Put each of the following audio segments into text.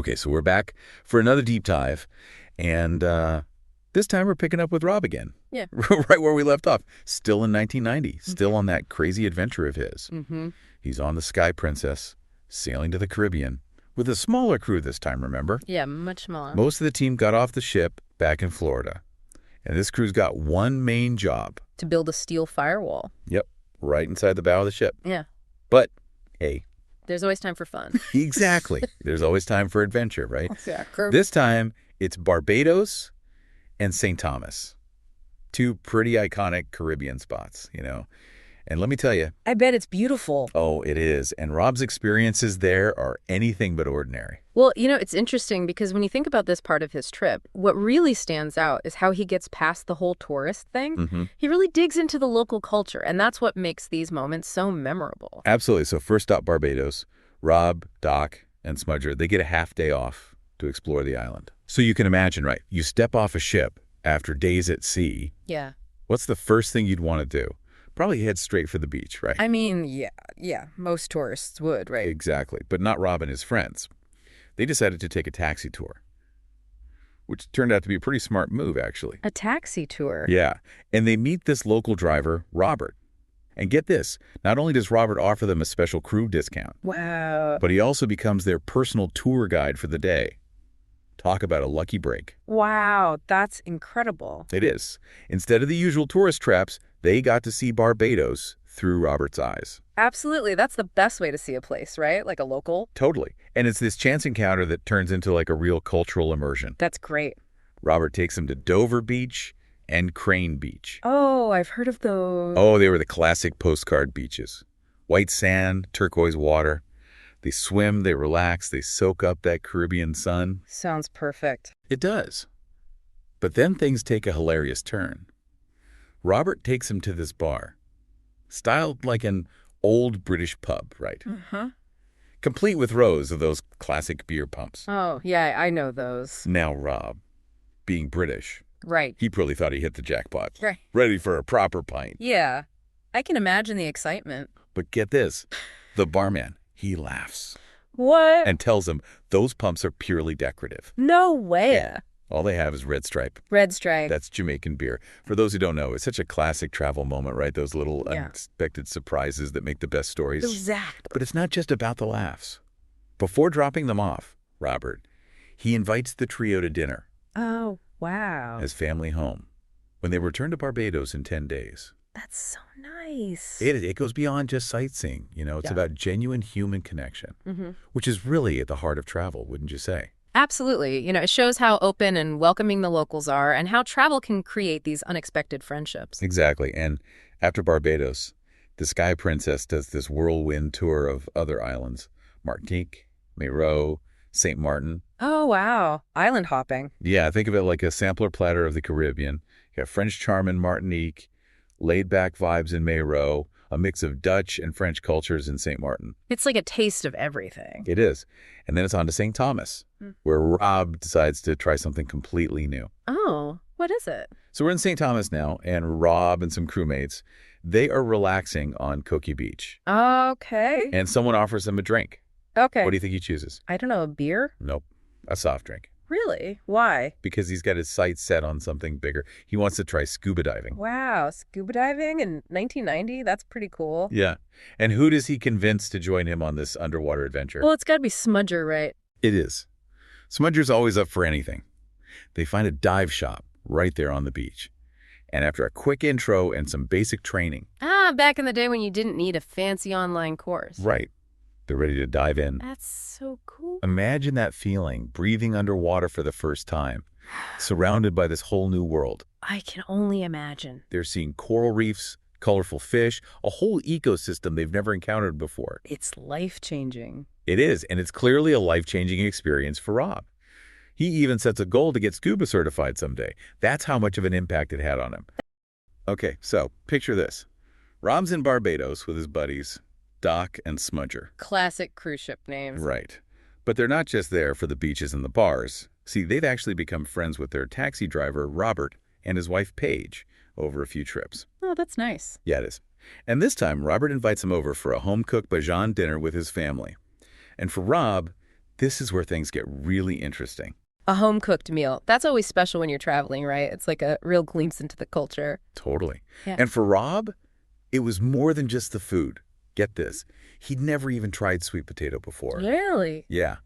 Okay, so we're back for another deep dive, and this time we're picking up with Rob again. Yeah. Right where we left off. Still in 1990, still on that crazy adventure of his. Mm-hmm. He's on the Sky Princess, sailing to the Caribbean, with a smaller crew this time, remember? Yeah, much smaller. Most of the team got off the ship back in Florida, and this crew's got one main job. To build a steel firewall. Yep, right inside the bow of the ship. Yeah. But, hey. There's always time for fun. Exactly. There's always time for adventure, right? Exactly. This time, it's Barbados and St. Thomas. Two pretty iconic Caribbean spots, you know. And let me tell you. I bet it's beautiful. Oh, it is. And Rob's experiences there are anything but ordinary. Well, it's interesting because when you think about this part of his trip, what really stands out is how he gets past the whole tourist thing. Mm-hmm. He really digs into the local culture, and that's what makes these moments so memorable. Absolutely. So first stop Barbados. Rob, Doc, and Smudger, they get a half day off to explore the island. So you can imagine, right? You step off a ship after days at sea. Yeah. What's the first thing you'd want to do? Probably head straight for the beach, right? I mean, yeah. Most tourists would, right? Exactly. But not Rob and his friends. They decided to take a taxi tour, which turned out to be a pretty smart move, actually. A taxi tour? Yeah. And they meet this local driver, Robert. And get this, not only does Robert offer them a special crew discount, Wow. but he also becomes their personal tour guide for the day. Talk about a lucky break. Wow, that's incredible. It is. Instead of the usual tourist traps, they got to see Barbados through Robert's eyes. Absolutely. That's the best way to see a place, right? Like a local. Totally. And it's this chance encounter that turns into like a real cultural immersion. That's great. Robert takes them to Dover Beach and Crane Beach. Oh, I've heard of those. Oh, they were the classic postcard beaches. White sand, turquoise water. They swim, they relax, they soak up that Caribbean sun. Sounds perfect. It does. But then things take a hilarious turn. Robert takes him to this bar, styled like an old British pub, right? Uh-huh. Complete with rows of those classic beer pumps. Oh, yeah, I know those. Now Rob, being British, Right. he probably thought he hit the jackpot. Right. Ready for a proper pint. Yeah. I can imagine the excitement. But get this, the barman, he laughs What? and tells him those pumps are purely decorative. No way. All they have is Red Stripe. Red Stripe. That's Jamaican beer. For those who don't know, it's such a classic travel moment, right? Those little unexpected surprises that make the best stories. Exactly. But it's not just about the laughs. Before dropping them off, Robert, he invites the trio to dinner. Oh, wow. As family home when they return to Barbados in 10 days. That's so nice. It goes beyond just sightseeing. It's about genuine human connection, which is really at the heart of travel, wouldn't you say? Absolutely. It shows how open and welcoming the locals are and how travel can create these unexpected friendships. Exactly. And after Barbados, the Sky Princess does this whirlwind tour of other islands. Martinique, Mayreau, St. Martin. Oh, wow. Island hopping. Yeah, think of it like a sampler platter of the Caribbean. You have French charm in Martinique, laid-back vibes in Mayreau, a mix of Dutch and French cultures in St. Martin. It's like a taste of everything. It is. And then it's on to St. Thomas, where Rob decides to try something completely new. Oh, what is it? So we're in St. Thomas now, and Rob and some crewmates, they are relaxing on Coki Beach. Okay. And someone offers them a drink. Okay. What do you think he chooses? I don't know, a beer? Nope. A soft drink. Really? Why? Because he's got his sights set on something bigger. He wants to try scuba diving. Wow, scuba diving in 1990? That's pretty cool. Yeah. And who does he convince to join him on this underwater adventure? Well, it's got to be Smudger, right? It is. Smudger's always up for anything. They find a dive shop right there on the beach. And after a quick intro and some basic training. Back in the day when you didn't need a fancy online course. Right. They're ready to dive in. That's so cool. Imagine that feeling, breathing underwater for the first time, surrounded by this whole new world. I can only imagine. They're seeing coral reefs, colorful fish, a whole ecosystem they've never encountered before. It's life-changing. It is, and it's clearly a life-changing experience for Rob. He even sets a goal to get SCUBA certified someday. That's how much of an impact it had on him. Okay, so picture this. Rob's in Barbados with his buddies, Doc and Smudger. Classic cruise ship names. Right. But they're not just there for the beaches and the bars. See, they've actually become friends with their taxi driver, Robert, and his wife, Paige, over a few trips. Oh, that's nice. Yeah, it is. And this time, Robert invites him over for a home-cooked Bajan dinner with his family. And for Rob, This is where things get really interesting. A home-cooked meal. That's always special when you're traveling, right? It's like a real glimpse into the culture. Totally. Yeah. And for Rob, it was more than just the food. Get this. He'd never even tried sweet potato before. Really? Yeah.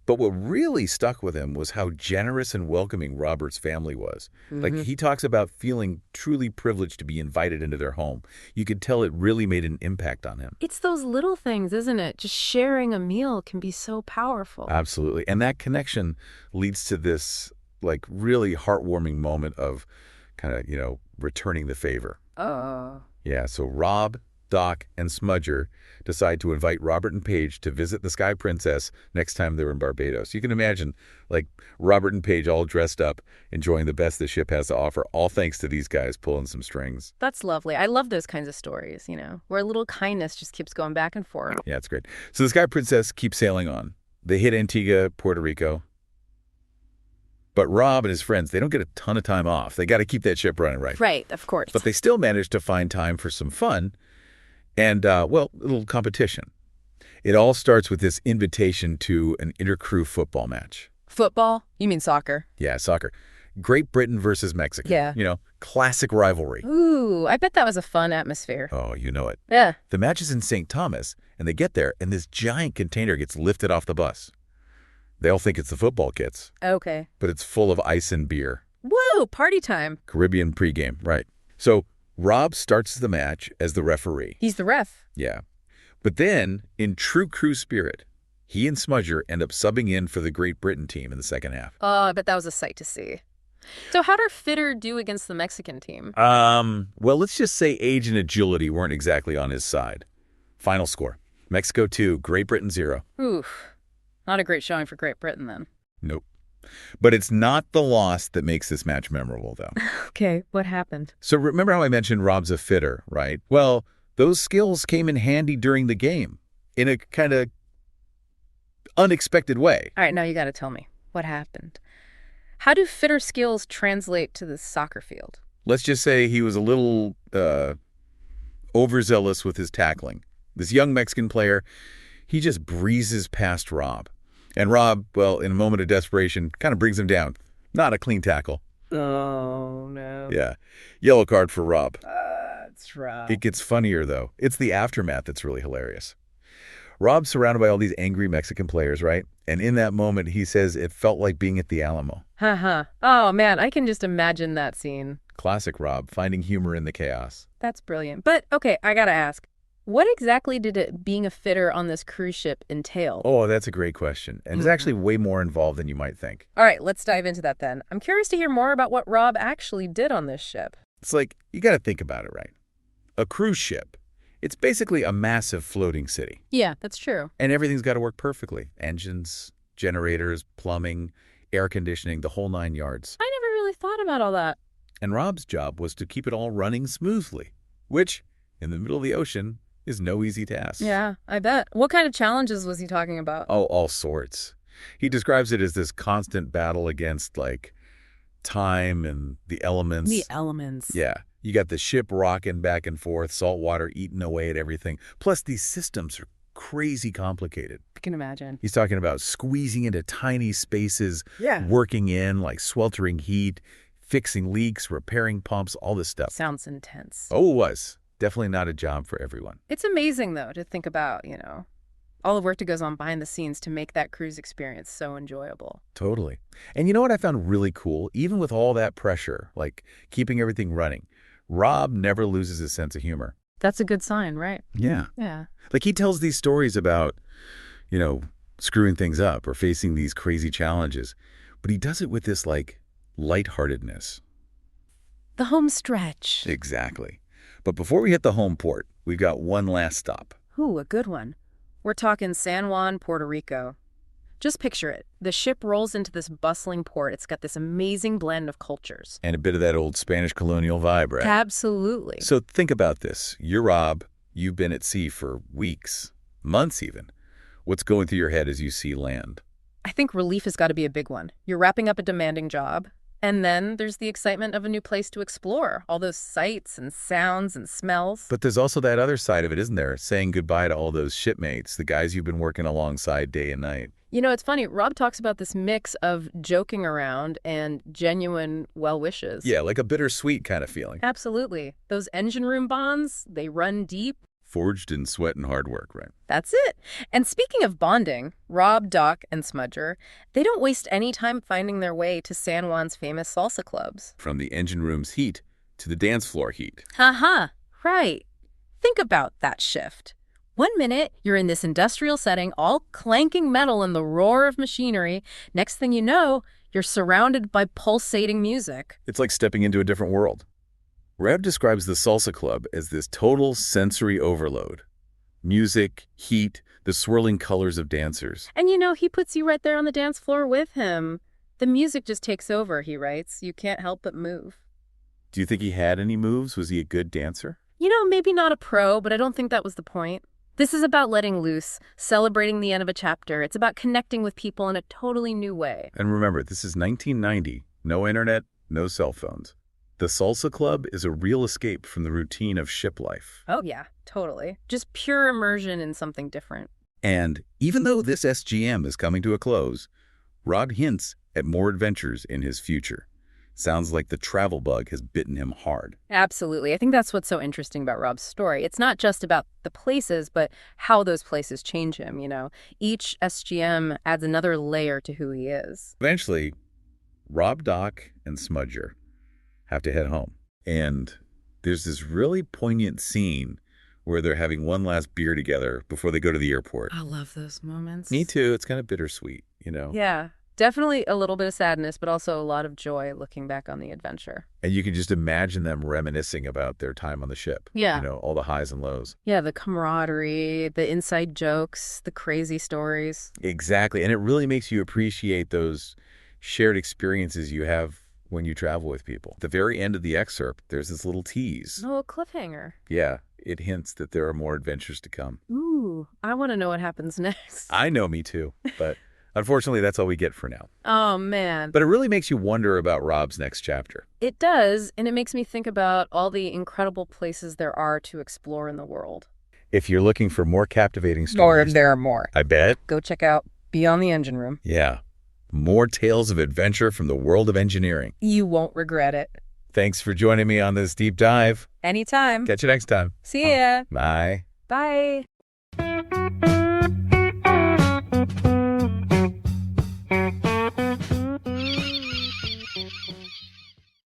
But what really stuck with him was how generous and welcoming Robert's family was. Like, he talks about feeling truly privileged to be invited into their home. You could tell it really made an impact on him. It's those little things, isn't it? Just sharing a meal can be so powerful. Absolutely. And that connection leads to this, like, really heartwarming moment of kind of, returning the favor. Oh. Yeah, so Rob, Doc, and Smudger decide to invite Robert and Paige to visit the Sky Princess next time they're in Barbados. You can imagine, like, Robert and Paige all dressed up, enjoying the best the ship has to offer, all thanks to these guys pulling some strings. That's lovely. I love those kinds of stories, where a little kindness just keeps going back and forth. Yeah, it's great. So the Sky Princess keeps sailing on. They hit Antigua, Puerto Rico. But Rob and his friends, they don't get a ton of time off. They got to keep that ship running, right? Right, of course. But they still manage to find time for some fun and, a little competition. It all starts with this invitation to an intercrew football match. Football? You mean soccer? Yeah, soccer. Great Britain versus Mexico. Yeah. Classic rivalry. Ooh, I bet that was a fun atmosphere. Oh, you know it. Yeah. The match is in St. Thomas, and they get there, and this giant container gets lifted off the bus. They all think it's the football kits, Okay. but it's full of ice and beer. Woo, party time. Caribbean pregame, right. So Rob starts the match as the referee. He's the ref. Yeah. But then, in true crew spirit, he and Smudger end up subbing in for the Great Britain team in the second half. Oh, I bet that was a sight to see. So how'd our fitter do against the Mexican team? Well, let's just say age and agility weren't exactly on his side. Final score. Mexico 2, Great Britain 0. Oof. Not a great showing for Great Britain, then. Nope. But it's not the loss that makes this match memorable, though. Okay, what happened? So remember how I mentioned Rob's a fitter, right? Well, those skills came in handy during the game in a kind of unexpected way. All right, now you got to tell me. What happened? How do fitter skills translate to the soccer field? Let's just say he was a little overzealous with his tackling. This young Mexican player, he just breezes past Rob. And Rob, well, in a moment of desperation, kind of brings him down. Not a clean tackle. Oh, no. Yeah. Yellow card for Rob. That's right. It gets funnier, though. It's the aftermath that's really hilarious. Rob's surrounded by all these angry Mexican players, right? And in that moment, he says it felt like being at the Alamo. Haha. Oh, man, I can just imagine that scene. Classic Rob, finding humor in the chaos. That's brilliant. But, okay, I gotta ask. What exactly did it being a fitter on this cruise ship entail? Oh, that's a great question. And it's actually way more involved than you might think. All right, let's dive into that then. I'm curious to hear more about what Rob actually did on this ship. It's like, you got to think about it, right? A cruise ship, it's basically a massive floating city. Yeah, that's true. And everything's got to work perfectly. Engines, generators, plumbing, air conditioning, the whole 9 yards. I never really thought about all that. And Rob's job was to keep it all running smoothly, which, in the middle of the ocean, is no easy task. Yeah, I bet. What kind of challenges was he talking about? Oh, all sorts. He describes it as this constant battle against, like, time and the elements. The elements. Yeah. You got the ship rocking back and forth, salt water eating away at everything. Plus, these systems are crazy complicated. I can imagine. He's talking about squeezing into tiny spaces, Yeah. working in, like, sweltering heat, fixing leaks, repairing pumps, all this stuff. Sounds intense. Oh, it was. Definitely not a job for everyone. It's amazing, though, to think about, all the work that goes on behind the scenes to make that cruise experience so enjoyable. Totally. And you know what I found really cool? Even with all that pressure, like keeping everything running, Rob never loses his sense of humor. That's a good sign, right? Yeah. Yeah. Like he tells these stories about, screwing things up or facing these crazy challenges, but he does it with this, like, lightheartedness. The home stretch. Exactly. But before we hit the home port, we've got one last stop. Ooh, a good one. We're talking San Juan, Puerto Rico. Just picture it. The ship rolls into this bustling port. It's got this amazing blend of cultures. And a bit of that old Spanish colonial vibe, right? Absolutely. So think about this. You're Rob. You've been at sea for weeks, months even. What's going through your head as you see land? I think relief has got to be a big one. You're wrapping up a demanding job. And then there's the excitement of a new place to explore. All those sights and sounds and smells. But there's also that other side of it, isn't there? Saying goodbye to all those shipmates, the guys you've been working alongside day and night. You know, it's funny. Rob talks about this mix of joking around and genuine well wishes. Yeah, like a bittersweet kind of feeling. Absolutely. Those engine room bonds, they run deep. Forged in sweat and hard work, right? That's it. And speaking of bonding, Rob, Doc, and Smudger, they don't waste any time finding their way to San Juan's famous salsa clubs. From the engine room's heat to the dance floor heat. Haha, right. Think about that shift. 1 minute, you're in this industrial setting, all clanking metal and the roar of machinery. Next thing you know, you're surrounded by pulsating music. It's like stepping into a different world. Reb describes the salsa club as this total sensory overload. Music, heat, the swirling colors of dancers. And you know, he puts you right there on the dance floor with him. The music just takes over, he writes. You can't help but move. Do you think he had any moves? Was he a good dancer? You know, maybe not a pro, but I don't think that was the point. This is about letting loose, celebrating the end of a chapter. It's about connecting with people in a totally new way. And remember, this is 1990. No internet, no cell phones. The Salsa Club is a real escape from the routine of ship life. Oh, yeah, totally. Just pure immersion in something different. And even though this SGM is coming to a close, Rod hints at more adventures in his future. Sounds like the travel bug has bitten him hard. Absolutely. I think that's what's so interesting about Rob's story. It's not just about the places, but how those places change him, you know. Each SGM adds another layer to who he is. Eventually, Rob, Doc, and Smudger have to head home. And there's this really poignant scene where they're having one last beer together before they go to the airport. I love those moments. Me too. It's kind of bittersweet, you know? Yeah. Definitely a little bit of sadness, but also a lot of joy looking back on the adventure. And you can just imagine them reminiscing about their time on the ship. Yeah. You know, all the highs and lows. Yeah, the camaraderie, the inside jokes, the crazy stories. Exactly. And it really makes you appreciate those shared experiences you have when you travel with people. At the very end of the excerpt, there's this little tease. Oh, a cliffhanger. Yeah, it hints that there are more adventures to come. Ooh, I want to know what happens next. I know, me too. But unfortunately, that's all we get for now. Oh, man. But it really makes you wonder about Rob's next chapter. It does, and it makes me think about all the incredible places there are to explore in the world. If you're looking for more captivating stories, there are more. I bet. Go check out Beyond the Engine Room. Yeah. More tales of adventure from the world of engineering. You won't regret it. Thanks for joining me on this deep dive. Anytime. Catch you next time. See ya. Bye. Bye.